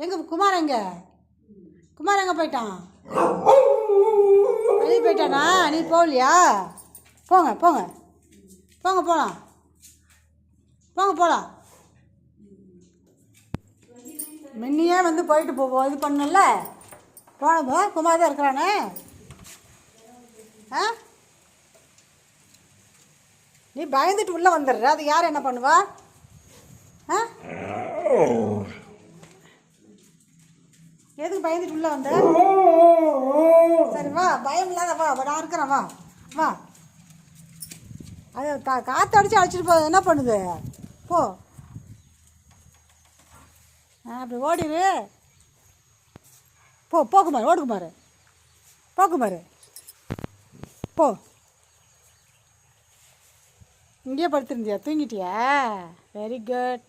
எங்கே குமார் எங்கே குமார் எங்கே போயிட்டான்? வெளியே போயிட்டானா? நீ போகலையா? போங்க போங்க போங்க போகலாம் போங்க போகலாம். முன்னையே வந்து போயிட்டு போவோம் இது பண்ணல போனப்போ குமார் தான் இருக்கிறானே. ஆ நீ பயந்துட்டு உள்ளே வந்துடுற, அது யார் என்ன பண்ணுவா? ஆ எதுக்கு பயந்துட்டு உள்ளே வந்த? சரி வா, பயம் இல்லாத வா, நான் இருக்கிறேன் வா வா. அது காற்று அடித்து அழைச்சிட்டு போகுது, என்ன பண்ணுது? போ அப்படி ஓடிடு. போக்குமாரு ஓடுக்குமாரு போக்குமாரு போ. இங்கேயே படுத்துருந்தியா? தூங்கிட்டியா? Very good.